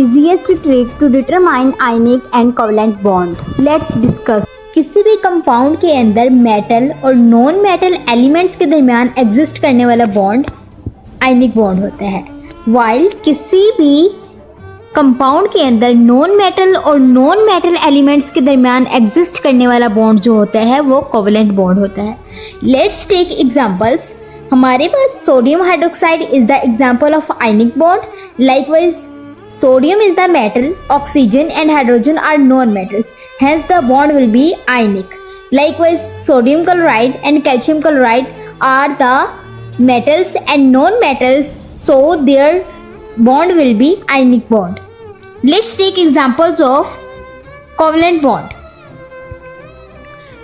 easiest trick to determine ionic and covalent bond. Let's discuss. किसी भी compound के अंदर मेटल और नॉन मेटल एलिमेंट्स के दरमियान एग्जिस्ट करने वाला बॉन्ड आयनिक बॉन्ड होता है, वाइल किसी भी कंपाउंड के अंदर नॉन मेटल और नॉन मेटल एलिमेंट्स के दरमियान एग्जिस्ट करने वाला बॉन्ड जो होता है वो कोवेलेंट बॉन्ड होता है. Let's take examples. हमारे पास sodium hydroxide is the example of ionic bond. Likewise sodium is the metal, oxygen and hydrogen are non-metals, hence the bond will be ionic. Likewise, sodium chloride and calcium chloride are the metals and non-metals, so their bond will be ionic bond. Let's take examples of covalent bond.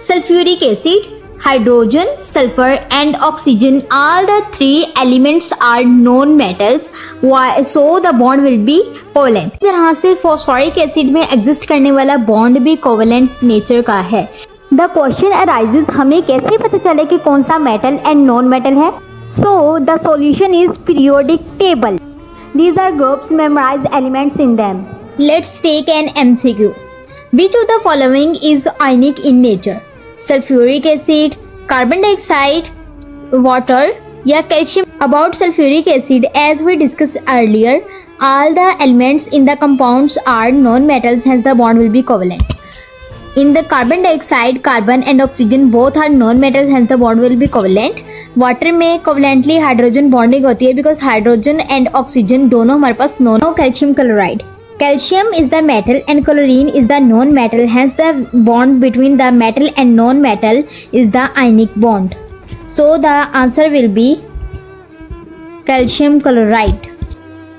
Sulfuric acid, hydrogen, sulfur and oxygen, all the three elements are non-metals, so the bond will be covalent. इस तरह से phosphoric acid में exist करने वाला bond भी covalent nature का है. The question arises, हमें कैसे पता चले कि कौन सा metal and non-metal है? So the solution is periodic table. These are groups, memorize elements in them. Let's take an MCQ. Which of the following is ionic in nature? Sulphuric acid, carbon dioxide, water या calcium. About sulphuric acid, as we discuss earlier, all the elements in the compounds are non-metals, hence the bond will be covalent. In the carbon dioxide, carbon and oxygen both are non-metals, hence the bond will be covalent. Water में covalently hydrogen bonding होती है because hydrogen and oxygen दोनों हमारे पास non. Calcium chloride, calcium is the metal and chlorine is the non-metal, hence the bond between the metal and non-metal is the ionic bond. So the answer will be calcium chloride.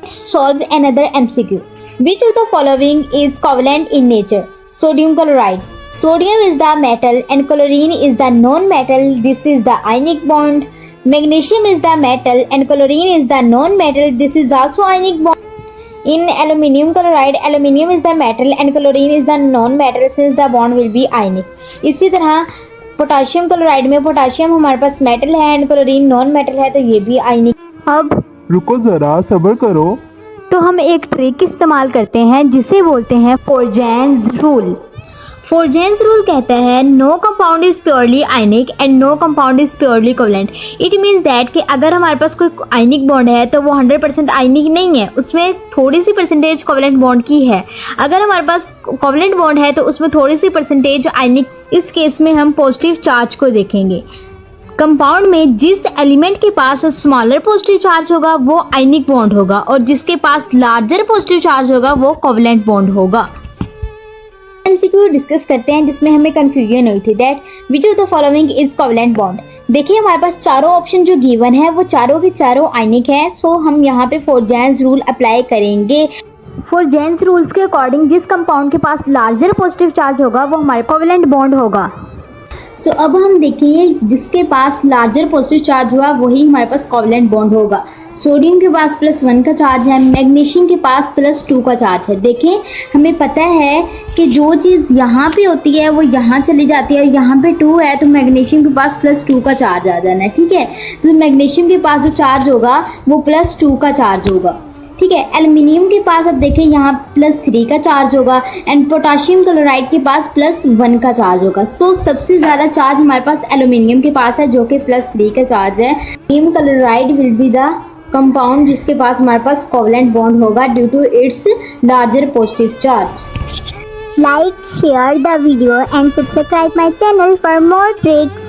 Let's solve another MCQ. Which of the following is covalent in nature? Sodium chloride. Sodium is the metal and chlorine is the non-metal. This is the ionic bond. Magnesium is the metal and chlorine is the non-metal. This is also ionic bond. In aluminium chloride, aluminium is the metal and chlorine is the non-metal, since the bond will be ionic. इसी तरह potassium chloride में potassium हमारे पास metal है and chlorine non metal है, तो ये भी आयनिक. अब रुको जरा, सब्र करो. तो हम एक ट्रिक इस्तेमाल करते हैं जिसे बोलते हैं फोरजेन्स रूल. फोरजेन्स रूल कहता है no compound is purely ionic and no compound is purely covalent. It means that कि अगर हमारे पास कोई आयनिक बॉन्ड है तो वो 100% आयनिक नहीं है, उसमें थोड़ी सी परसेंटेज कोवेलेंट बॉन्ड की है. अगर हमारे पास कोवेलेंट बॉन्ड है तो उसमें थोड़ी सी परसेंटेज आयनिक. इस केस में हम पॉजिटिव चार्ज को देखेंगे. कंपाउंड में जिस एलिमेंट के पास स्मॉलर पॉजिटिव चार्ज होगा वो आयनिक बॉन्ड होगा और जिसके पास लार्जर पॉजिटिव चार्ज होगा वो कोवेलेंट बॉन्ड होगा. MCQ डिस्कस करते हैं जिसमें हमें कंफ्यूजन हुई थी that which of the following is covalent bond. देखिए हमारे पास चारों ऑप्शन जो गिवन है वो चारों के चारों आयनिक है, सो हम यहाँ पे फोरजेन्स रूल अप्लाई करेंगे. फोरजेन्स रूल्स के अकॉर्डिंग जिस कंपाउंड के पास लार्जर पॉजिटिव चार्ज होगा वो हमारे कोवेलेंट बॉन्ड होगा. सो अब हम देखेंगे जिसके पास लार्जर पॉजिटिव चार्ज हुआ वही हमारे पास कोवेलेंट बॉन्ड होगा. सोडियम के पास +1 का चार्ज है, मैग्नीशियम के पास +2 का चार्ज है. देखें हमें पता है कि जो चीज़ यहाँ पे होती है वो यहाँ चली जाती है और यहाँ पे 2 है तो मैग्नीशियम के पास +2 का चार्ज आ जाना है. ठीक है, तो मैग्नीशियम के पास जो चार्ज होगा वो +2 का चार्ज होगा. ठीक है, एल्युमिनियम के पास अब देखें यहाँ +3 का चार्ज होगा एंड पोटाशियम क्लोराइड के पास +1 का चार्ज होगा. सो सबसे ज़्यादा चार्ज हमारे पास एल्युमिनियम के पास है जो कि +3 का चार्ज है. Aluminium chloride will be the compound जिसके पास हमारे पास कोवेलेंट बॉन्ड होगा due to its larger positive charge. Like, share the video and subscribe my channel for more tricks.